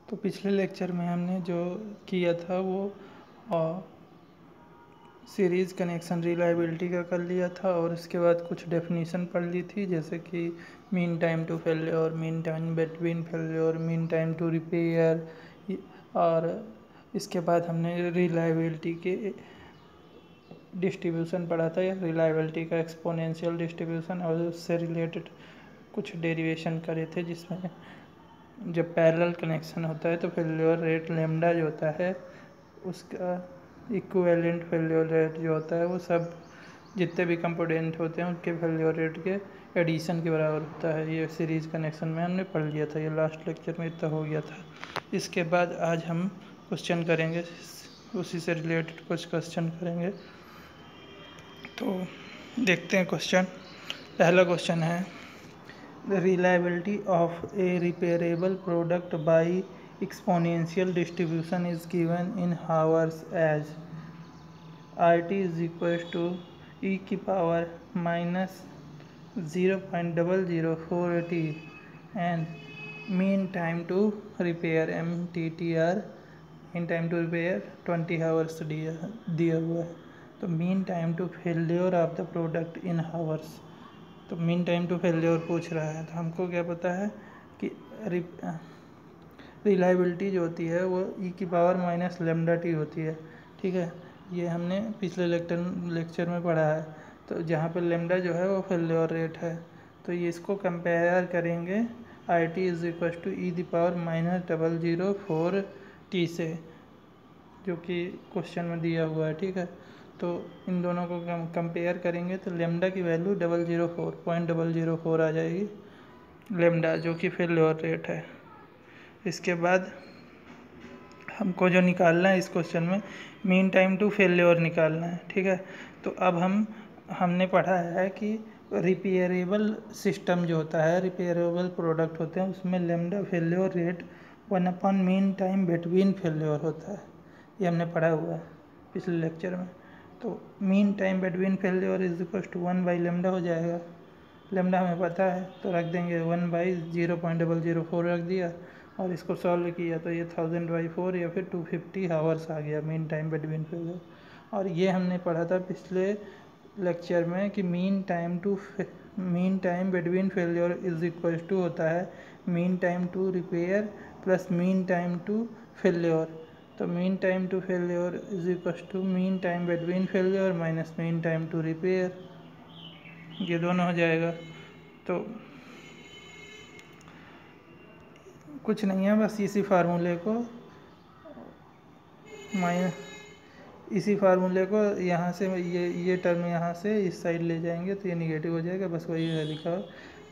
तो पिछले लेक्चर में हमने जो किया था वो सीरीज़ कनेक्शन रिलायबिलिटी का कर लिया था और उसके बाद कुछ डेफिनेशन पढ़ ली थी, जैसे कि mean time to failure, mean time between failure, mean time to repair. और इसके बाद हमने रिलायबिलिटी के डिस्ट्रीब्यूशन पढ़ा था, या रिलायबिलिटी का एक्सपोनेंशियल डिस्ट्रीब्यूशन, और उससे रिलेटेड कुछ डेरिवेशन करे थे, जिसमें जब पैरेलल कनेक्शन होता है तो फेल्योर रेट लेमडा जो होता है उसका इक्विवेलेंट फेल्योर रेट जो होता है वो सब जितने भी कंपोनेंट होते हैं उनके फेल्योर रेट के एडिशन के बराबर होता है। ये सीरीज़ कनेक्शन में हमने पढ़ लिया था, ये लास्ट लेक्चर में इतना हो गया था। इसके बाद आज हम क्वेश्चन करेंगे, उसी से रिलेटेड कुछ क्वेश्चन करेंगे। तो देखते हैं क्वेश्चन। पहला क्वेश्चन है, the reliability of a repairable product by exponential distribution is given in hours as RT is equals to e की power minus 0.004t and mean time to repair MTTR, mean time to repair 20 hours दिया हुआ है। तो mean time to failure of the product in hours, तो mean time to failure पूछ रहा है। तो हमको क्या पता है कि रिलायबिलिटी जो होती है वो ई की पावर माइनस लेमडा टी होती है। ठीक है, ये हमने पिछले लेक्चर में पढ़ा है। तो जहाँ पर लेमडा जो है वो फेल्योर रेट है, तो ये इसको कंपेयर करेंगे I T is equal to e the power minus 0.004t से, जो कि क्वेश्चन में दिया हुआ है। ठीक है, तो इन दोनों को कंपेयर करेंगे तो लेमडा की वैल्यू 0.004 आ जाएगी, लेमडा जो कि फेल्योर रेट है। इसके बाद हमको जो निकालना है इस क्वेश्चन में मीन टाइम टू फेल्योर निकालना है। ठीक है, तो अब हमने पढ़ा है कि रिपेयरेबल सिस्टम जो होता है, रिपेयरेबल प्रोडक्ट होते हैं, उसमें lambda failure rate 1/, mean time between failure होता है। ये हमने पढ़ा हुआ है पिछले लेक्चर में। तो mean time between failure is equal to 1/लेमडा हो जाएगा। लेमडा हमें पता है तो रख देंगे 1/0.004 रख दिया, और इसको सॉल्व किया तो ये 1000/4 या फिर 250 आवर्स आ गया मीन टाइम बिटवीन फेल्योर। और ये हमने पढ़ा था पिछले लेक्चर में कि mean time between failure is equal to होता है mean time to repair plus mean time to failure. तो mean time to failure is equal to mean time between failure minus mean time to repair, ये दोनों हो जाएगा। तो कुछ नहीं है, बस इसी फार्मूले को यहाँ से ये टर्म यहाँ से इस साइड ले जाएंगे तो ये निगेटिव हो जाएगा, बस वही है लिखा हुआ।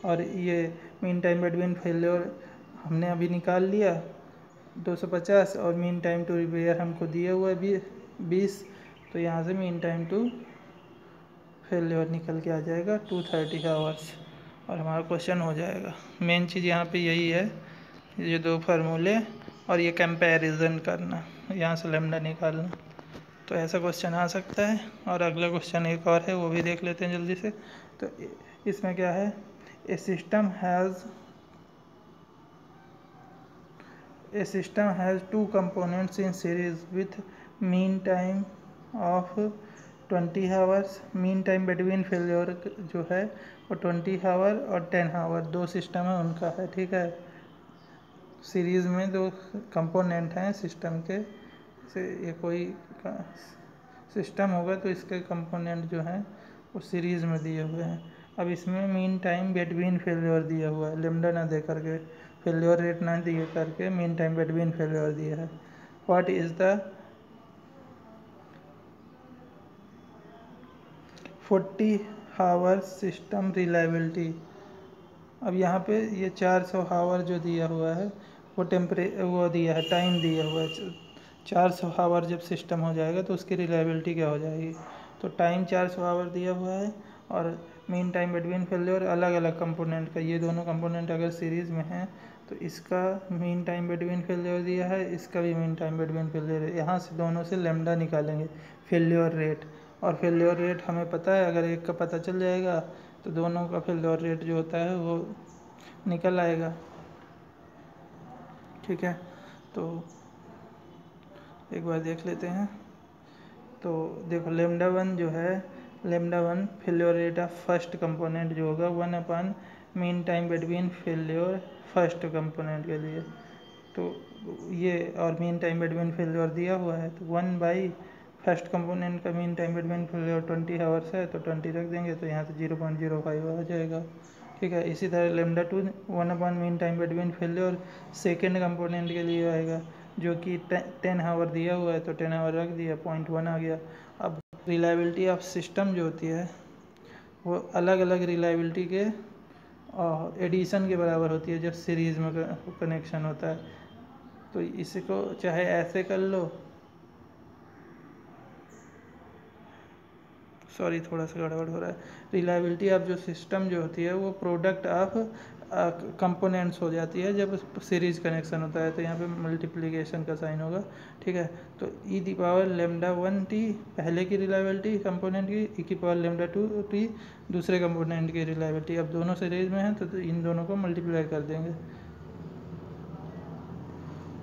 और ये मीन टाइम बिटवीन फेल्योर हमने अभी निकाल लिया 250, और मीन टाइम टू रिपेयर हमको दिया हुआ है 20, तो यहाँ से मीन टाइम टू फेल्योर निकल के आ जाएगा 230 आवर्स, और हमारा क्वेश्चन हो जाएगा। मेन चीज़ यहाँ पे यही है, ये दो फार्मूले और ये कंपैरिजन करना, यहाँ से लेमडा निकालना। तो ऐसा क्वेश्चन आ सकता है। और अगला क्वेश्चन एक और है, वो भी देख लेते हैं जल्दी से। तो इसमें क्या है, a system has 2 components in series with mean time of 20 hours. Mean time between failure जो है वो 20 आवर और 10 आवर, दो सिस्टम है उनका है। ठीक है, सीरीज़ में दो कंपोनेंट हैं सिस्टम के, से ये कोई सिस्टम होगा तो इसके कंपोनेंट जो हैं वो सीरीज़ में दिए हुए हैं। अब इसमें मीन टाइम बिटवीन फेल्योर दिया हुआ है, लेमडा ना दे करके, फेल्योर रेट ना दिए करके मीन टाइम बिटवीन फेल्योर दिया है। What is the 40 hour system reliability. अब यहाँ पे ये 400 आवर जो दिया हुआ है वो वो दिया है, टाइम दिया हुआ है। 400 आवर जब सिस्टम हो जाएगा तो उसकी रिलायबिलिटी क्या हो जाएगी। तो टाइम 400 आवर दिया हुआ है और मीन टाइम बिटवीन फेल्योर अलग अलग कंपोनेंट का, ये दोनों कंपोनेंट अगर सीरीज़ में हैं तो इसका मीन टाइम बिटवीन फेल्योर दिया है, इसका भी मीन टाइम बिटवीन फेल्योर है। यहाँ से दोनों से लेमडा निकालेंगे, फेल्योर रेट। और फेल्योर रेट हमें पता है, अगर एक का पता चल जाएगा तो दोनों का फेल्योर रेट जो होता है वो निकल आएगा। ठीक है, तो एक बार देख लेते हैं। तो देखो लेमडा वन जो है, lambda one failure rate of first component जो होगा 1 mean time between failure first component के लिए, तो ये और मीन टाइम बिटवीन फेल्योर दिया हुआ है, तो 1 फर्स्ट कंपोनेंट का mean time between failure 20 hours है, तो 20 रख देंगे, तो यहाँ से 0.05 आ जाएगा। ठीक है, इसी तरह lambda two 1 mean time between failure second component के लिए आएगा, जो कि 10 आवर दिया हुआ है, तो 10 आवर रख दिया, 0.1 आ गया। अब रिलायबिलिटी ऑफ सिस्टम जो होती है वो अलग अलग रिलायबिलिटी के एडिशन के बराबर होती है जब सीरीज़ में कनेक्शन होता है। तो इसको चाहे ऐसे कर लो, सॉरी थोड़ा सा गड़बड़ हो रहा है। रिलायबिलिटी ऑफ जो सिस्टम जो होती है वो प्रोडक्ट ऑफ कंपोनेंट्स हो जाती है जब सीरीज कनेक्शन होता है, तो यहाँ पे मल्टीप्लिकेशन का साइन होगा। ठीक है, तो e the power lambda one t पहले की रिलायबिलिटी कंपोनेंट की, ई की पावर लेमडा टू टी दूसरे कंपोनेंट की रिलायबिलिटी। अब दोनों सीरीज में हैं तो इन दोनों को मल्टीप्लाई कर देंगे,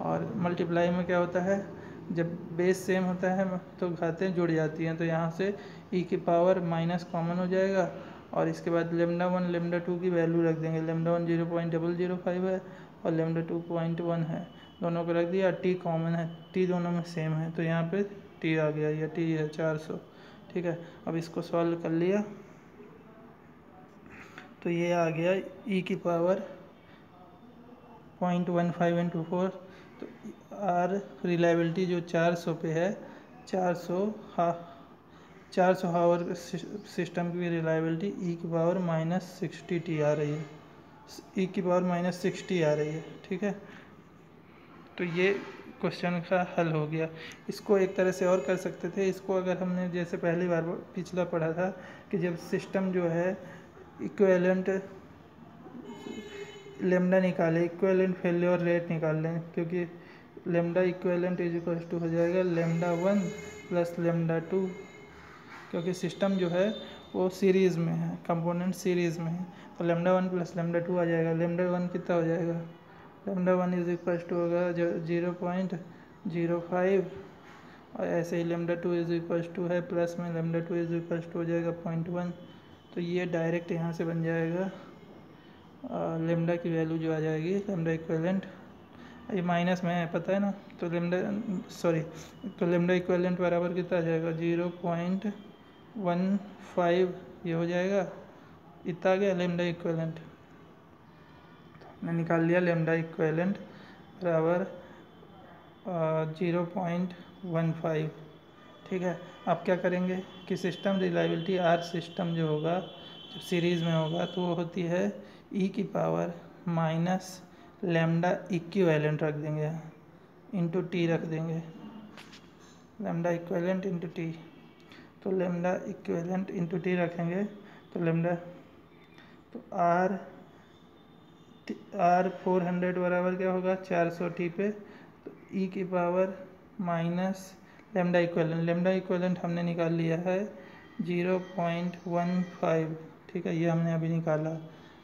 और मल्टीप्लाई में क्या होता है, जब बेस सेम होता है तो घातें जुड़ जाती हैं, तो यहाँ से ई की पावर माइनस कॉमन हो जाएगा, और इसके बाद लेमडा वन लेमडा टू की वैल्यू रख देंगे। लेमडा वन 0.005 है और लेमडा 2.1 है, दोनों को रख दिया। टी कॉमन है, टी दोनों में सेम है, तो यहाँ पे टी आ गया, या टी है 400। ठीक है, अब इसको सॉल्व कर लिया तो ये आ गया ई की पावर 0.15 इंटू 4, तो आर रिलायबिलिटी जो 400 पे है, 400 हावर सिस्टम की रिलायबिलिटी ई की पावर -60 टी आ रही है, ई की पावर -60 आ रही है। ठीक है, तो ये क्वेश्चन का हल हो गया। इसको एक तरह से और कर सकते थे, इसको अगर हमने जैसे पहली बार पिछला पढ़ा था कि जब सिस्टम जो है इक्विवेलेंट लेमडा निकाले, इक्विवेलेंट फेल्योर रेट निकाल लें, क्योंकि lambda equivalent is equal to हो जाएगा lambda one plus lambda two, क्योंकि सिस्टम जो है वो सीरीज़ में है, कंपोनेंट सीरीज़ में है, तो lambda one plus lambda two आ जाएगा। लेमडा वन कितना हो जाएगा, lambda one is equal to होगा 0.05, और ऐसे ही lambda two is equal to है प्लस में lambda two is equal to हो जाएगा 0.1, तो ये डायरेक्ट यहाँ से बन जाएगा लेमडा की वैल्यू जो आ जाएगी लेमडा इक्विवेलेंट, ये माइनस में है पता है ना, तो लेमडा इक्विवेलेंट बराबर कितना आ जाएगा 0.15 ये हो जाएगा, इतना आ गया लेमडा इक्विवेलेंट। हमने निकाल लिया लेमडा इक्विवेलेंट बराबर 0.15। ठीक है, अब क्या करेंगे कि सिस्टम रिलायबिलिटी आर सिस्टम जो होगा जब सीरीज़ में होगा तो वो होती है ई की पावर माइनस लेमडा इक्विवेलेंट रख देंगे, इंटू टी रख देंगे, लेमडा इक्विवेलेंट इंटू टी, तो लेमडा इक्विवेलेंट इंटू टी रखेंगे तो लेमडा, तो आर 400 बराबर क्या होगा 400 टी पे, तो ई की पावर माइनस लेमडा इक्विवेलेंट हमने निकाल लिया है 0.15। ठीक है, ये हमने अभी निकाला।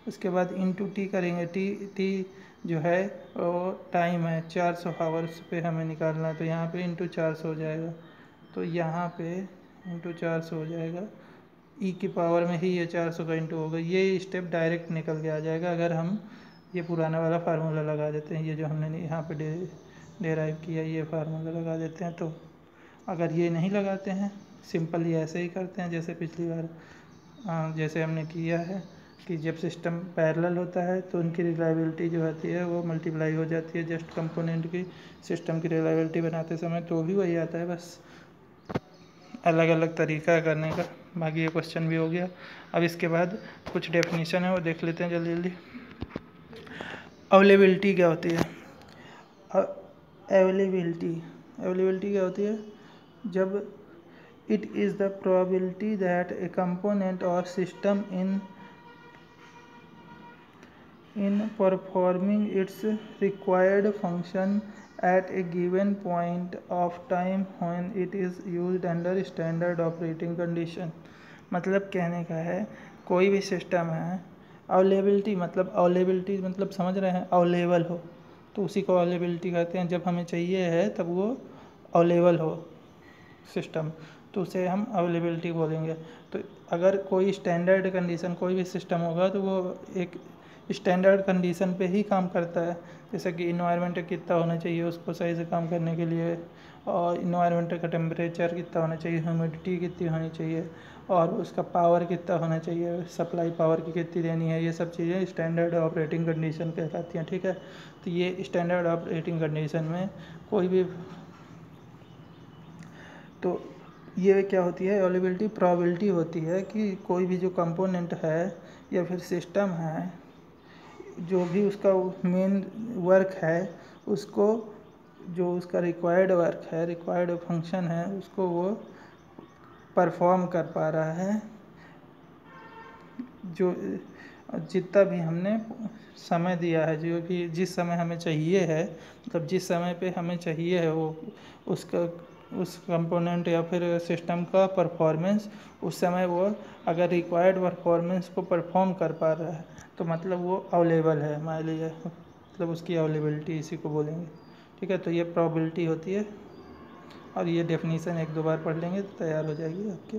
उसके बाद इंटू टी करेंगे, टी जो है वो टाइम है 400 आवर्स पे हमें निकालना है, तो यहाँ पे इंटू 400 हो जाएगा, तो यहाँ पे इंटू 400 हो जाएगा, ई की पावर में ही ये 400 का इंटू होगा। ये स्टेप डायरेक्ट निकल के आ जाएगा अगर हम ये पुराना वाला फार्मूला लगा देते हैं, ये जो हमने यहाँ पे डेराइव किया ये फार्मूला लगा देते हैं। तो अगर ये नहीं लगाते हैं, सिंपली ऐसे ही करते हैं जैसे पिछली बार जैसे हमने किया है कि जब सिस्टम पैरेलल होता है तो उनकी रिलायबिलिटी जो होती है वो मल्टीप्लाई हो जाती है जस्ट कंपोनेंट की सिस्टम की रिलायबिलिटी बनाते समय, तो भी वही आता है, बस अलग अलग तरीका है करने का। बाकी ये क्वेश्चन भी हो गया। अब इसके बाद कुछ डेफिनेशन है वो देख लेते हैं जल्दी जल्दी। अवेलेबिलिटी क्या होती है, अवेलेबिलिटी क्या होती है, जब it is the probability that a component or system in performing its required function at a given point of time when it is used under standard operating condition। मतलब कहने का है कोई भी सिस्टम है, अवेलेबिलिटी मतलब समझ रहे हैं, अवेलेबल हो, तो उसी को अवेलेबिलिटी कहते हैं। जब हमें चाहिए है तब वो अवेलेबल हो सिस्टम, तो उसे हम अवेलेबिलिटी बोलेंगे। तो अगर कोई स्टैंडर्ड कंडीशन कोई भी सिस्टम होगा तो वो एक स्टैंडर्ड कंडीशन पे ही काम करता है, जैसे कि इन्वायरमेंट कितना होना चाहिए उसको सही से काम करने के लिए, और इन्वायरमेंट का टेम्परेचर कितना होना चाहिए, ह्यूमिडिटी कितनी होनी चाहिए, और उसका पावर कितना होना चाहिए, सप्लाई पावर की कितनी देनी है, ये सब चीज़ें स्टैंडर्ड ऑपरेटिंग कंडीशन कहलाती हैं। ठीक है, तो ये स्टैंडर्ड ऑपरेटिंग कंडीशन में कोई भी, तो ये क्या होती है अवेलेबिलिटी, प्रोबेबिलिटी होती है कि कोई भी जो कंपोनेंट है या फिर सिस्टम है, जो भी उसका मेन वर्क है उसको, जो उसका रिक्वायर्ड वर्क है, रिक्वायर्ड फंक्शन है, उसको वो परफॉर्म कर पा रहा है, जो जितना भी हमने समय दिया है, जो भी जिस समय हमें चाहिए है, मतलब जिस समय पे हमें चाहिए है वो उसका उस कंपोनेंट या फिर सिस्टम का परफॉर्मेंस उस समय वो अगर रिक्वायर्ड परफॉर्मेंस को परफॉर्म कर पा रहा है तो मतलब वो अवेलेबल है मान लीजिए, मतलब उसकी अवेलेबिलिटी इसी को बोलेंगे। ठीक है, तो ये प्रोबेबिलिटी होती है, और ये डेफिनेशन एक दो बार पढ़ लेंगे तो तैयार हो जाएगी आपके।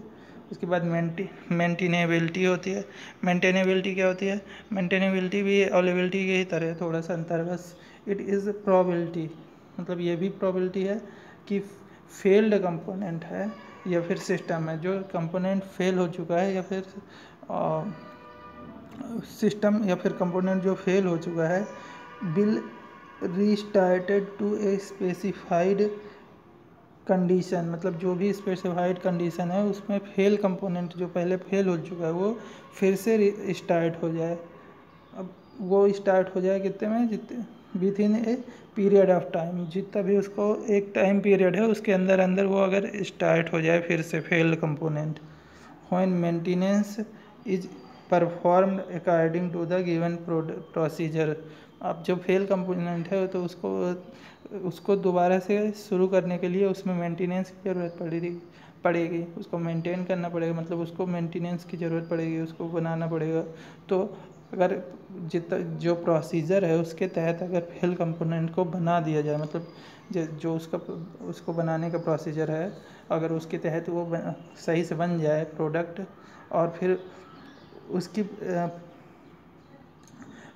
उसके बाद मेंटेनेबिलिटी होती है। मेंटेनेबिलिटी क्या होती है? मेंटेनेबिलिटी भी अवेलेबिलिटी की ही तरह थोड़ा सा अंतर, बस इट इज़ प्रोबेबिलिटी, मतलब ये भी प्रोबेबिलिटी है कि फेल्ड कंपोनेंट है या फिर सिस्टम है, जो कंपोनेंट फेल हो चुका है या फिर सिस्टम या फिर कंपोनेंट जो फेल हो चुका है, will restarted to a specified condition, मतलब जो भी स्पेसिफाइड कंडीशन है उसमें फेल कंपोनेंट जो पहले फेल हो चुका है वो फिर से स्टार्ट हो जाए। अब वो स्टार्ट हो जाए कितने में, जितने with in a period of time, जितना भी उसको एक टाइम पीरियड है उसके अंदर अंदर वो अगर स्टार्ट हो जाए फिर से fail component, when maintenance is performed according to the given procedure. अब जो फेल कंपोनेंट है तो उसको दोबारा से शुरू करने के लिए उसमें मेंटेनेंस की ज़रूरत पड़ेगी, उसको मेंटेन करना पड़ेगा, मतलब उसको मेंटेनेंस की ज़रूरत पड़ेगी, उसको बनाना पड़ेगा। तो अगर जितना जो प्रोसीजर है उसके तहत अगर फेल कंपोनेंट को बना दिया जाए, मतलब जो उसको बनाने का प्रोसीजर है अगर उसके तहत वो सही से बन जाए प्रोडक्ट, और फिर उसकी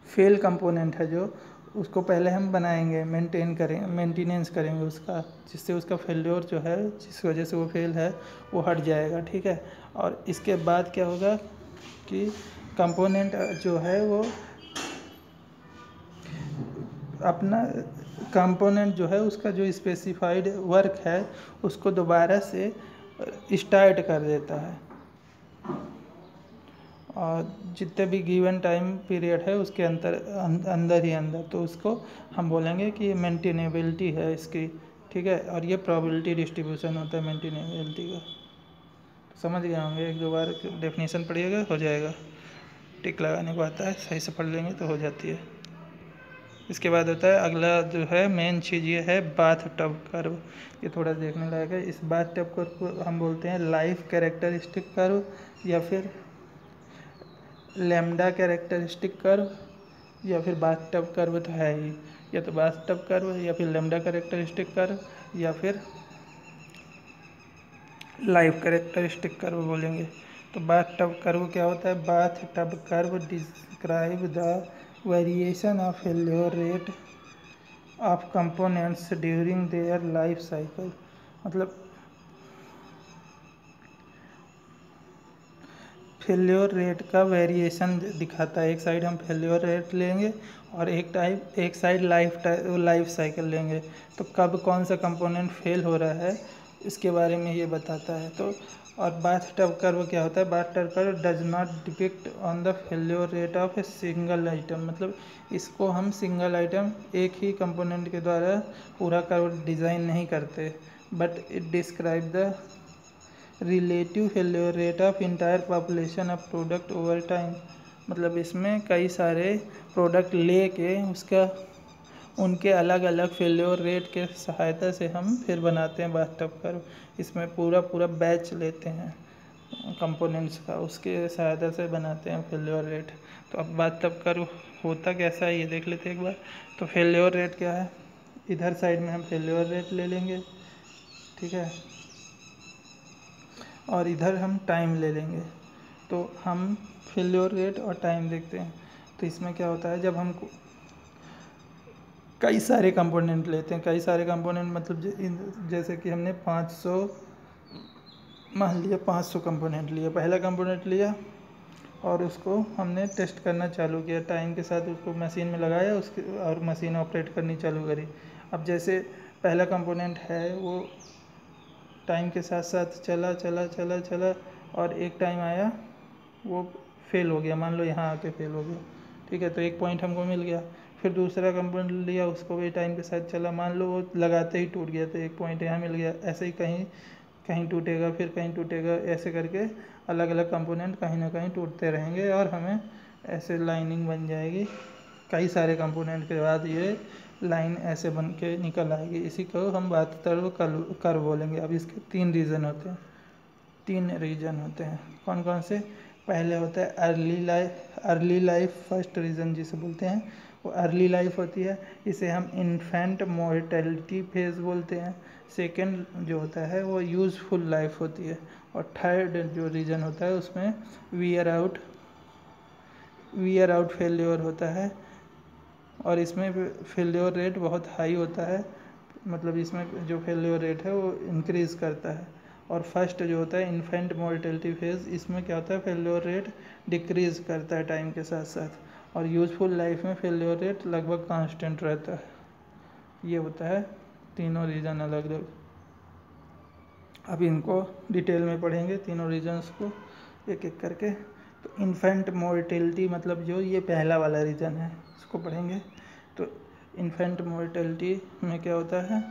फेल कंपोनेंट है जो उसको पहले हम बनाएंगे, मेंटेनेंस करेंगे उसका, जिससे उसका फेल्योर जो है जिस वजह से वो फेल है वो हट जाएगा। ठीक है, और इसके बाद क्या होगा कि कंपोनेंट जो है वो अपना कंपोनेंट जो है उसका जो स्पेसिफाइड वर्क है उसको दोबारा से स्टार्ट कर देता है, और जितने भी गिवन टाइम पीरियड है उसके अंदर ही अंदर, तो उसको हम बोलेंगे कि मेंटेनेबिलिटी है इसकी। ठीक है, और ये प्रोबेबिलिटी डिस्ट्रीब्यूशन होता है मेंटेनेबिलिटी का। तो समझ गए होंगे, एक दो बार डेफिनेशन पढ़िएगा हो जाएगा, टिक लगाने को आता है, सही से पढ़ लेंगे तो हो जाती है। इसके बाद होता है अगला जो है मेन चीज़ ये है बाथ टब कर्व। ये थोड़ा देखने लायक है। इस बाथ टब कर्व को हम बोलते हैं लाइफ कैरेक्टरिस्टिक कर्व या फिर लैम्डा कैरेक्टरिस्टिक कर्व, या फिर बाथ टब कर्व तो है ही, या तो बाथ टब कर्व या फिर लैम्डा कैरेक्टरिस्टिक कर्व या फिर लाइफ कैरेक्टरिस्टिक कर्व बोलेंगे। तो बाथ टब कर्व क्या होता है? Bath tub curve describe the variation of failure rate of components during their life cycle, मतलब फेल्योर रेट का वेरिएशन दिखाता है। एक साइड हम फेल्योर रेट लेंगे और एक साइड लाइफ साइकिल लेंगे, तो कब कौन सा कंपोनेंट फेल हो रहा है इसके बारे में ये बताता है। तो और बाथ टब कर्व क्या होता है? Bath tub curve does not depict on the failure rate of a single item, मतलब इसको हम सिंगल आइटम एक ही कंपोनेंट के द्वारा पूरा कर्व डिज़ाइन नहीं करते, but it describe the relative failure rate of entire population of product over time, मतलब इसमें कई सारे प्रोडक्ट लेके उसका उनके अलग अलग फेल्योर रेट के सहायता से हम फिर बनाते हैं बाथटब कर्व। इसमें पूरा बैच लेते हैं कंपोनेंट्स का, उसके सहायता से बनाते हैं फेल्योर रेट। तो अब बाथटब कर्व होता कैसा है ये देख लेते हैं एक बार। तो फेल्योर रेट क्या है, इधर साइड में हम फेल्योर रेट ले लेंगे, ठीक है, और इधर हम टाइम ले लेंगे। तो हम फेल्योर रेट और टाइम देखते हैं। तो इसमें क्या होता है, जब हम कई सारे कंपोनेंट लेते हैं, कई सारे कंपोनेंट मतलब जैसे कि हमने 500 मान लिया 500 कंपोनेंट लिया, पहला कंपोनेंट लिया और उसको हमने टेस्ट करना चालू किया, टाइम के साथ उसको मशीन में लगाया उसके और मशीन ऑपरेट करनी चालू करी। अब जैसे पहला कंपोनेंट है वो टाइम के साथ साथ चला चला चला चला और एक टाइम आया वो फेल हो गया, मान लो यहाँ आके फेल हो गया, ठीक है, तो एक पॉइंट हमको मिल गया। फिर दूसरा कंपोनेंट लिया, उसको भी टाइम के साथ चला, मान लो वो लगाते ही टूट गया, तो एक पॉइंट यहाँ मिल गया। ऐसे ही कहीं कहीं टूटेगा, फिर कहीं टूटेगा, ऐसे करके अलग अलग कंपोनेंट कहीं ना कहीं टूटते रहेंगे और हमें ऐसे लाइनिंग बन जाएगी। कई सारे कंपोनेंट के बाद ये लाइन ऐसे बन के निकल आएगी। इसी को हम बात कर्व बोलेंगे। अब इसके 3 रीज़न होते हैं, 3 रीजन होते हैं। कौन कौन से, पहले होता है अर्ली लाइफ फर्स्ट रीज़न जिसे बोलते हैं, वो अर्ली लाइफ होती है, इसे हम इन्फेंट मोर्टेलिटी फेज बोलते हैं। सेकंड जो होता है वो यूज़फुल लाइफ होती है। और थर्ड जो रीजन होता है उसमें वियर आउट फेल्योर होता है, और इसमें फेल्योर रेट बहुत हाई होता है, मतलब इसमें जो फेल्योर रेट है वो इंक्रीज़ करता है। और फर्स्ट जो होता है इन्फेंट मोर्टेलिटी फेज, इसमें क्या होता है फेल्योर रेट डिक्रीज़ करता है टाइम के साथ साथ। और यूज़फुल लाइफ में फेल्योर रेट लगभग कांस्टेंट रहता है। ये होता है तीनों रीज़न अलग अलग। अब इनको डिटेल में पढ़ेंगे तीनों रीजन्स को एक एक करके। तो इन्फेंट मोर्टेलिटी मतलब जो ये पहला वाला रीज़न है इसको पढ़ेंगे। तो इन्फेंट मोर्टेलिटी में क्या होता है,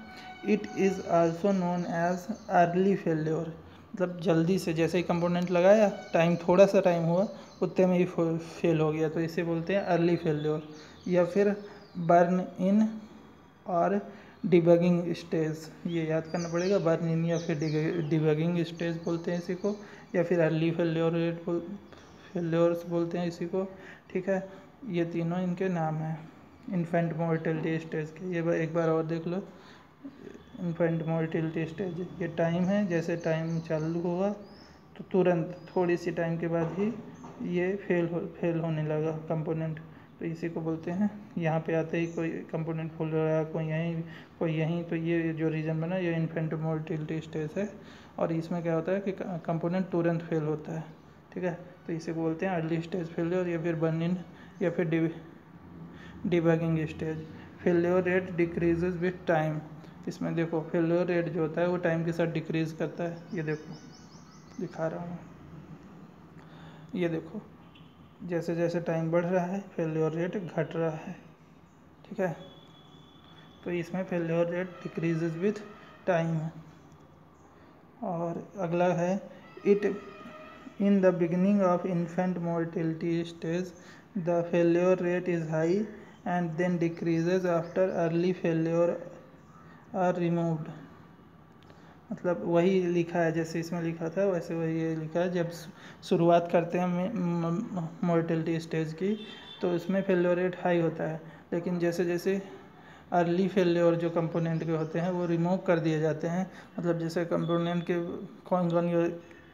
it is also known as early failure, मतलब जल्दी से जैसे ही कंपोनेंट लगाया टाइम थोड़ा सा टाइम हुआ उतने में ही फेल हो गया, तो इसे बोलते हैं अर्ली फेल्योर। या फिर बर्न इन और डिबगिंग स्टेज, ये याद करना पड़ेगा, बर्न इन या फिर डिबगिंग स्टेज बोलते हैं इसी को, या फिर अर्ली फेल्योर्स बोलते हैं इसी को, ठीक है। ये तीनों इनके नाम हैं इन्फेंट मोर्टेलिटी स्टेज के। ये एक बार और देख लो, इन्फेंट मोर्टेलिटी स्टेज ये टाइम है, जैसे टाइम चालू हुआ तो तुरंत थोड़ी सी टाइम के बाद ही ये फेल होने लगा कंपोनेंट, तो इसी को बोलते हैं। यहाँ पे आते ही कोई कंपोनेंट फेल हो रहा है, कोई यहीं, तो ये जो रीजन बना ये इन्फेंट मोर्टेलिटी स्टेज है। और इसमें क्या होता है कि कंपोनेंट तुरंत फेल होता है, ठीक है, तो इसी को बोलते हैं अर्ली स्टेज फेल्योर या फिर बर्न इन या फिर debugging stage. Failure rate decreases with time, इसमें देखो फेल्योर रेट जो होता है वो टाइम के साथ डिक्रीज़ करता है। ये देखो दिखा रहा हूँ, ये देखो जैसे जैसे टाइम बढ़ रहा है फेल्योर रेट घट रहा है, ठीक है। तो इसमें failure rate decreases with time. और अगला है it in the beginning of infant mortality stage the failure rate is high and then decreases after early failure are removed, मतलब वही लिखा है जैसे इसमें लिखा था वैसे वही ये लिखा है। जब शुरुआत करते हैं मोर्टेलिटी स्टेज की तो इसमें फेल्योर रेट हाई होता है, लेकिन जैसे जैसे अर्ली फेल्योर जो कंपोनेंट के होते हैं वो रिमूव कर दिए जाते हैं, मतलब जैसे कंपोनेंट के कौन कौन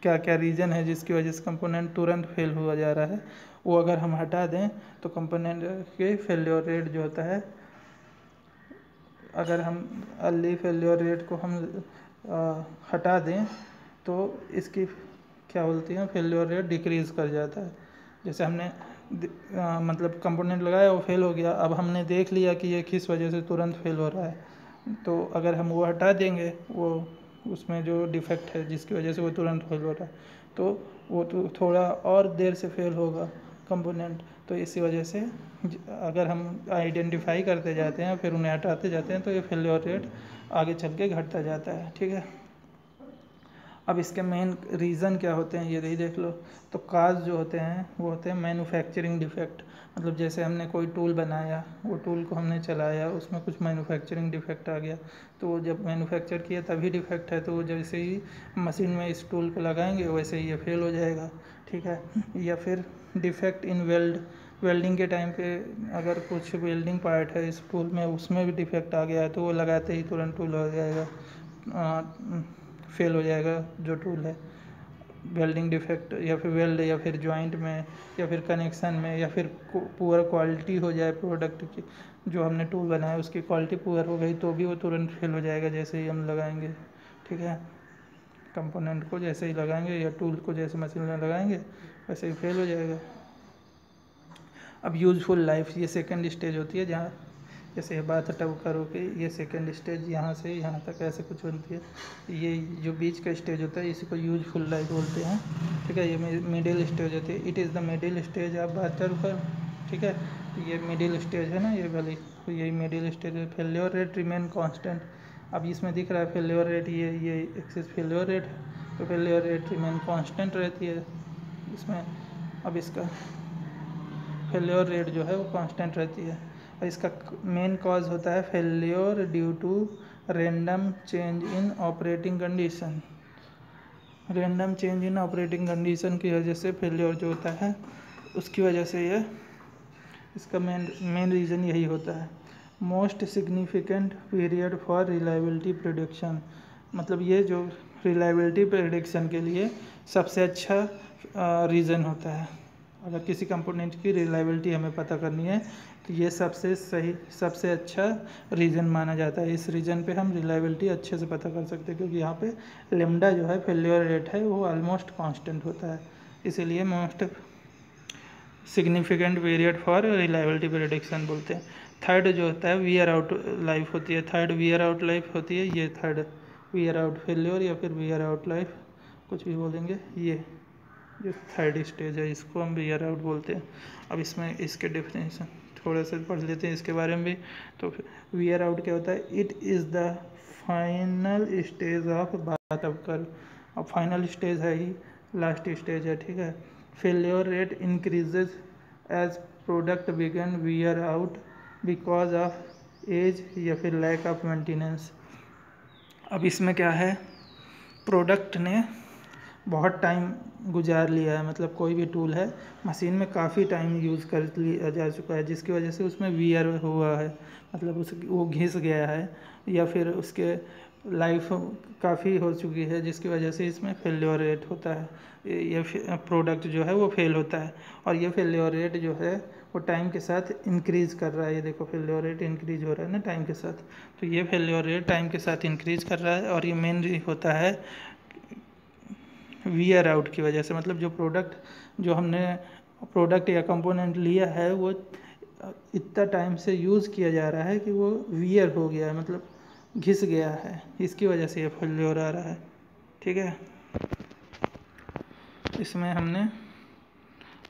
क्या क्या रीज़न है जिसकी वजह से कंपोनेंट तुरंत फेल हुआ जा रहा है, वो अगर हम हटा दें तो कंपोनेंट के फेल्योर रेट जो होता है, अगर हम अर्ली फेल्योर रेट को हम हटा दें तो इसकी क्या बोलती हैं फेल्योर रेट डिक्रीज़ कर जाता है। जैसे हमने मतलब कंपोनेंट लगाया वो फेल हो गया, अब हमने देख लिया कि ये किस वजह से तुरंत फेल हो रहा है, तो अगर हम वो हटा देंगे वो उसमें जो डिफेक्ट है जिसकी वजह से वो तुरंत फेल हो रहा है, तो वो तो थोड़ा और देर से फेल होगा कंपोनेंट। तो इसी वजह से अगर हम आइडेंटिफाई करते जाते हैं फिर उन्हें हटाते जाते हैं तो ये फेल्योर रेट आगे चल के घटता जाता है, ठीक है। अब इसके मेन रीज़न क्या होते हैं ये देख लो। तो काज जो होते हैं वो होते हैं मैन्युफैक्चरिंग डिफेक्ट, मतलब जैसे हमने कोई टूल बनाया, वो टूल को हमने चलाया, उसमें कुछ मैन्युफैक्चरिंग डिफेक्ट आ गया, तो वो जब मैन्युफैक्चर किया तभी डिफेक्ट है, तो वो जैसे ही मशीन में इस टूल को लगाएंगे वैसे ही ये फेल हो जाएगा, ठीक है। या फिर डिफेक्ट इन वेल्ड, वेल्डिंग के टाइम पे अगर कुछ वेल्डिंग पार्ट है इस टूल में, उसमें भी डिफेक्ट आ गया है तो वो लगाते ही तुरंत टूल हो जाएगा, फेल हो जाएगा जो टूल है। वेल्डिंग डिफेक्ट या फिर वेल्ड या फिर जॉइंट में या फिर कनेक्शन में या फिर पुअर क्वालिटी हो जाए प्रोडक्ट की, जो हमने टूल बनाया उसकी क्वालिटी पुअर हो गई तो भी वो तुरंत फेल हो जाएगा जैसे ही हम लगाएंगे। ठीक है, कंपोनेंट को जैसे ही लगाएंगे या टूल को जैसे मशीन में लगाएंगे वैसे ही फेल हो जाएगा। अब यूज़फुल लाइफ, ये सेकंड स्टेज होती है जहाँ जैसे बात टब करो कि ये सेकंड स्टेज यहाँ से यहाँ तक ऐसे कुछ बनती है। ये जो बीच का स्टेज होता है इसी को यूज़फुल लाइफ बोलते हैं। ठीक है, ये मिडिल स्टेज होती है, it is the middle stage of बात टब कर। ठीक है, ये मिडिल स्टेज है ना ये वाली, तो यही मिडिल स्टेज है। Failure rate remain constant. अब इसमें दिख रहा है फेल्योर रेट, ये एक्सिस फेल्योर रेट है, तो फेल्योर रेट रिमेन कांस्टेंट रहती है इसमें। अब इसका फेल्योर रेट जो है वो कांस्टेंट रहती है और इसका मेन कॉज होता है failure due to random change in operating condition. Random change in operating condition की वजह से फेल्योर जो होता है उसकी वजह से ये इसका मेन रीज़न यही होता है। Most significant period for reliability prediction, मतलब ये जो रिलायबिलिटी प्रेडिक्शन के लिए सबसे अच्छा रीज़न होता है। अगर किसी कंपोनेंट की रिलायबिलिटी हमें पता करनी है तो ये सबसे सही सबसे अच्छा रीज़न माना जाता है। इस रीज़न पे हम रिलायबिलिटी अच्छे से पता कर सकते हैं क्योंकि यहाँ पे लेमडा जो है फेल्योर रेट है वो ऑलमोस्ट कांस्टेंट होता है, इसीलिए most significant period for reliability prediction बोलते हैं। थर्ड जो होता है वियर आउट लाइफ होती है, थर्ड वियर आउट लाइफ होती है। ये थर्ड वियर आउट फेल्योर या फिर वियर आउट लाइफ कुछ भी बोलेंगे, ये जो थर्ड स्टेज है इसको हम वियर आउट बोलते हैं। अब इसमें इसके डेफिनेशन थोड़ा सा पढ़ लेते हैं इसके बारे में भी। तो वियर आउट क्या होता है, it is the final stage of बात अब कर। अब फाइनल स्टेज है ही, लास्ट स्टेज है। ठीक है, failure rate increases as product began wear out because of age या फिर लैक ऑफ मेंटेनेंस। अब इसमें क्या है, प्रोडक्ट ने बहुत टाइम गुजार लिया है, मतलब कोई भी टूल है मशीन में काफ़ी टाइम यूज़ कर लिया जा चुका है जिसकी वजह से उसमें वियर हुआ है, मतलब वो घिस गया है या फिर उसके लाइफ काफ़ी हो चुकी है जिसकी वजह से इसमें फेल्योर रेट होता है, ये प्रोडक्ट जो है वो फेल होता है। और ये फेल्योर रेट जो है वो टाइम के साथ इंक्रीज़ कर रहा है। ये देखो फेल्योर रेट इंक्रीज़ हो रहा है ना टाइम के साथ, तो ये फेल्योर रेट टाइम के साथ इंक्रीज़ कर रहा है और ये मेनली होता है वियर आउट की वजह से। मतलब जो प्रोडक्ट जो हमने प्रोडक्ट या कंपोनेंट लिया है वो इतना टाइम से यूज़ किया जा रहा है कि वो वियर हो गया है, मतलब घिस गया है, इसकी वजह से ये फेल्योर आ रहा है। ठीक है, इसमें हमने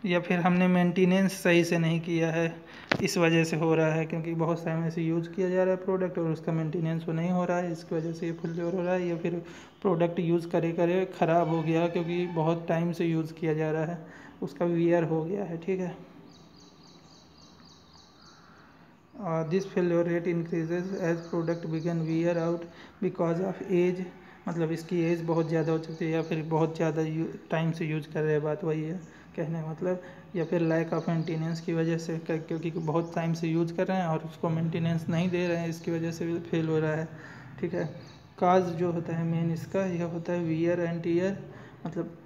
या फिर हमने मेंटेनेंस सही से नहीं किया है, इस वजह से हो रहा है क्योंकि बहुत समय से यूज़ किया जा रहा है प्रोडक्ट और उसका मेंटेनेंस वो नहीं हो रहा है, इसकी वजह से ये फेल्योर हो रहा है। या फिर प्रोडक्ट यूज़ करे करे ख़राब हो गया क्योंकि बहुत टाइम से यूज़ किया जा रहा है, उसका वियर हो गया है। ठीक है, this failure rate increases as product began wear out because of age, मतलब इसकी एज बहुत ज़्यादा हो चुकी है या फिर बहुत ज़्यादा टाइम से यूज़ कर रहे हैं, बात वही है कहने का मतलब। या फिर लैक ऑफ मेंटेनेंस की वजह से, क्योंकि बहुत टाइम से यूज़ कर रहे हैं और उसको मेंटेनेंस नहीं दे रहे हैं, इसकी वजह से भी फेल हो रहा है। ठीक है, काज जो होता है मेन इसका यह होता है वियर एंड टीयर, मतलब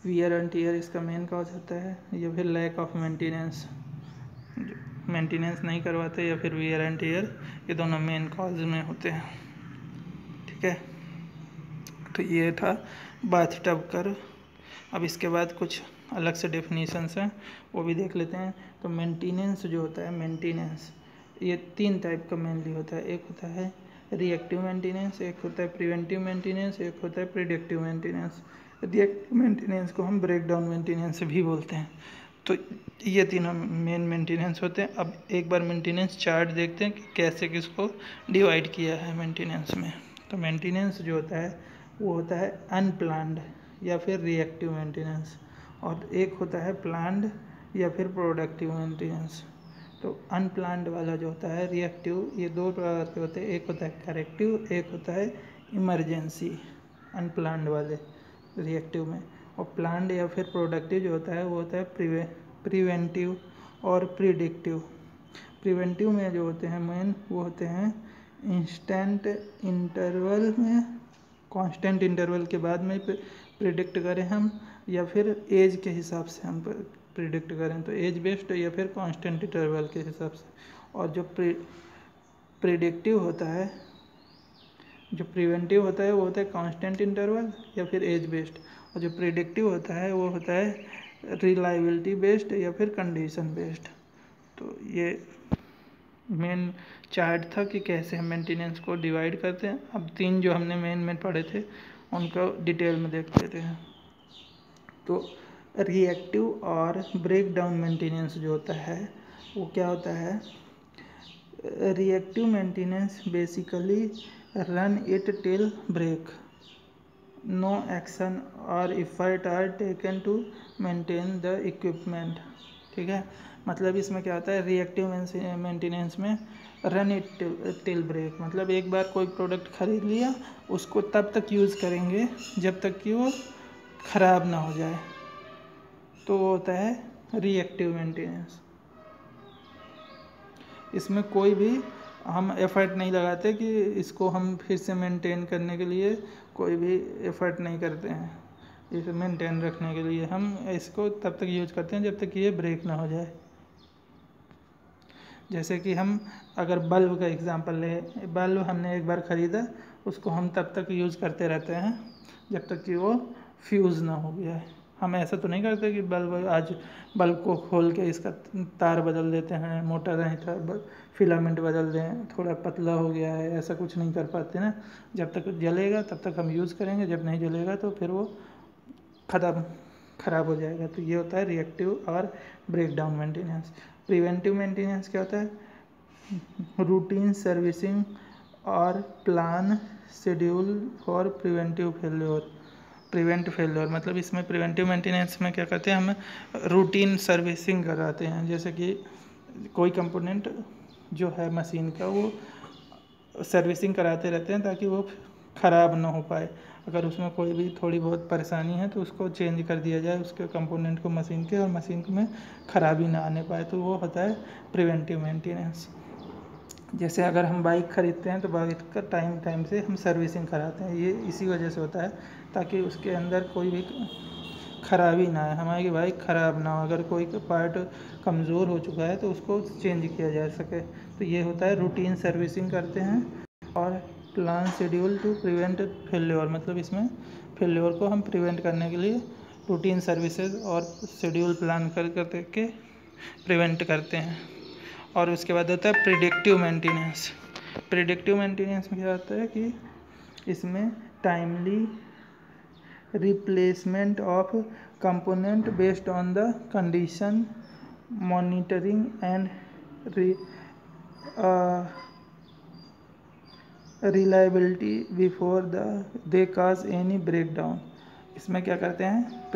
वियर एंड टीयर इसका मेन काज होता है। या फिर लैक ऑफ मेंटेनेंस, मेंटेनेंस नहीं करवाते या फिर वियर एंड टीयर, ये दोनों मेन कॉज में होते हैं। ठीक है, तो ये था बाथ टब कर्व। अब इसके बाद कुछ अलग से डेफिनेशंस हैं वो भी देख लेते हैं। तो मेंटेनेंस जो होता है, मेंटेनेंस ये तीन टाइप का मेनली होता है। एक होता है रिएक्टिव मेंटेनेंस, एक होता है प्रिवेंटिव मेंटेनेंस, एक होता है प्रिडिक्टिव मेंटेनेंस। रिएक्टिव मेंटेनेंस को हम ब्रेकडाउन मेंटेनेंस भी बोलते हैं। तो ये तीनों मेन मेंटेनेंस होते हैं। अब एक बार मेंटेनेंस चार्ट देखते हैं कि कैसे किसको डिवाइड किया है मेंटेनेंस में। तो मेंटेनेंस जो होता है वो होता है अनप्लान्ड या फिर रिएक्टिव मेंटेनेंस, और एक होता है प्लान्ड या फिर प्रोडक्टिव मेंटेनेंस। तो अनप्लान्ड वाला जो होता है रिएक्टिव, ये दो प्रकार के होते हैं, एक होता है करेक्टिव, एक होता है इमरजेंसी। अनप्लान्ड वाले रिएक्टिव में, और प्लान्ड या फिर प्रोडक्टिव जो होता है वो होता है प्रिवेंटिव और प्रिडिक्टिव। प्रिवेंटिव में जो होते हैं मेन वो होते हैं इंस्टेंट इंटरवल में, कांस्टेंट इंटरवल के बाद में प्रिडिक्ट करें हम, या फिर एज के हिसाब से हम प्रिडिक्ट करें तो एज बेस्ड, या फिर कांस्टेंट इंटरवल के हिसाब से। और जो प्रिडिक्टिव होता है, जो प्रिवेंटिव होता है वो होता है कांस्टेंट इंटरवल या फिर एज बेस्ड, और जो प्रिडिक्टिव होता है वो होता है रिलायबिलिटी बेस्ड या फिर कंडीशन बेस्ड। तो ये मेन चार्ट था कि कैसे हम मेंटेनेंस को डिवाइड करते हैं। अब 3 जो हमने मेन पढ़े थे उनको डिटेल में देख लेते हैं। तो रिएक्टिव और ब्रेक डाउन मेंटेनेंस जो होता है वो क्या होता है? Reactive maintenance basically run it till break, no action और effort are taken to maintain the equipment. ठीक है, मतलब इसमें क्या होता है, रिएक्टिव मेंटेनेंस में रन इट टिल ब्रेक, मतलब एक बार कोई प्रोडक्ट खरीद लिया उसको तब तक यूज़ करेंगे जब तक कि वो ख़राब ना हो जाए, तो वो होता है रिएक्टिव मेंटेनेंस। इसमें कोई भी हम एफ़र्ट नहीं लगाते कि इसको हम फिर से मेंटेन करने के लिए कोई भी एफ़र्ट नहीं करते हैं। इसे मेंटेन रखने के लिए हम इसको तब तक यूज करते हैं जब तक ये ब्रेक ना हो जाए। जैसे कि हम अगर बल्ब का एग्जांपल लें, बल्ब हमने एक बार ख़रीदा, उसको हम तब तक यूज़ करते रहते हैं जब तक कि वो फ्यूज़ ना हो गया है। हम ऐसा तो नहीं करते कि बल्ब को खोल के इसका तार बदल देते हैं, मोटा नहीं था फिलामेंट बदल दें, थोड़ा पतला हो गया है, ऐसा कुछ नहीं कर पाते ना। जब तक जलेगा तब तक हम यूज़ करेंगे, जब नहीं जलेगा तो फिर वो ख़राब हो जाएगा। तो ये होता है रिएक्टिव और break down maintenance. Preventive maintenance क्या होता है? रूटीन सर्विसिंग और plan schedule for preventive failure. Prevent failure मतलब इसमें प्रिवेंटिव मेंटेनेंस में क्या करते हैं, हम रूटीन सर्विसिंग कराते हैं। जैसे कि कोई कंपोनेंट जो है मशीन का वो सर्विसिंग कराते रहते हैं ताकि वो ख़राब ना हो पाए। अगर उसमें कोई भी थोड़ी बहुत परेशानी है तो उसको चेंज कर दिया जाए, उसके कंपोनेंट को मशीन के, और मशीन में ख़राबी ना आने पाए, तो वो होता है प्रिवेंटिव मेंटेनेंस। जैसे अगर हम बाइक ख़रीदते हैं तो बाइक का टाइम से हम सर्विसिंग कराते हैं, ये इसी वजह से होता है ताकि उसके अंदर कोई भी ख़राबी ना आए, हमारी बाइक ख़राब ना हो। अगर कोई पार्ट कमज़ोर हो चुका है तो उसको चेंज किया जा सके। तो ये होता है रूटीन सर्विसिंग करते हैं। और plan schedule to prevent failure, मतलब इसमें फेल्योर को हम प्रिवेंट करने के लिए रूटीन सर्विसेज और शेड्यूल प्लान करके प्रिवेंट करते हैं। और उसके बाद होता है प्रिडिक्टिव मेंटेनेंस। प्रिडिक्टिव मेंटेनेंस में क्या होता है कि इसमें timely replacement of component based on the condition monitoring and reliability before they cause any break down. इसमें क्या करते हैं,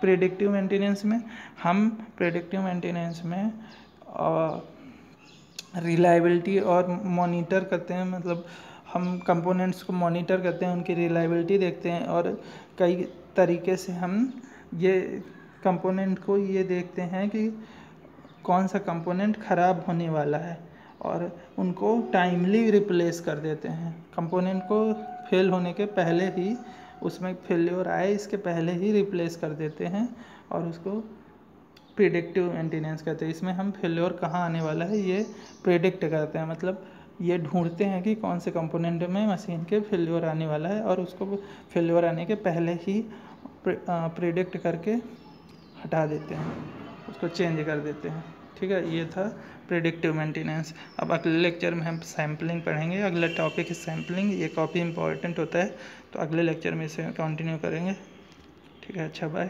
प्रिडिक्टिव मेंटेनेंस में हम प्रिडिक्टिव मेंटेनेंस में रिलायबिलिटी और मॉनिटर करते हैं, मतलब हम कंपोनेंट्स को मॉनिटर करते हैं, उनकी रिलायबिलिटी देखते हैं, और कई तरीके से हम ये कंपोनेंट को ये देखते हैं कि कौन सा कंपोनेंट ख़राब होने वाला है, और उनको टाइमली रिप्लेस कर देते हैं। कंपोनेंट को फेल होने के पहले ही, उसमें फेल्योर आए इसके पहले ही रिप्लेस कर देते हैं, और उसको प्रिडिक्टिव मेंटेनेंस कहते हैं। इसमें हम फेल्योर कहाँ आने वाला है ये प्रिडिक्ट करते हैं, मतलब ये ढूंढते हैं कि कौन से कंपोनेंट में मशीन के फेल्योर आने वाला है, और उसको फेल्योर आने के पहले ही प्रिडिक्ट करके हटा देते हैं, उसको चेंज कर देते हैं। ठीक है, ये था प्रिडिक्टिव मेंटेनेंस। अब अगले लेक्चर में हम सैम्पलिंग पढ़ेंगे। अगला टॉपिक है सैम्पलिंग, ये काफ़ी इंपॉर्टेंट होता है, तो अगले लेक्चर में इसे कंटिन्यू करेंगे। ठीक है, अच्छा बाय।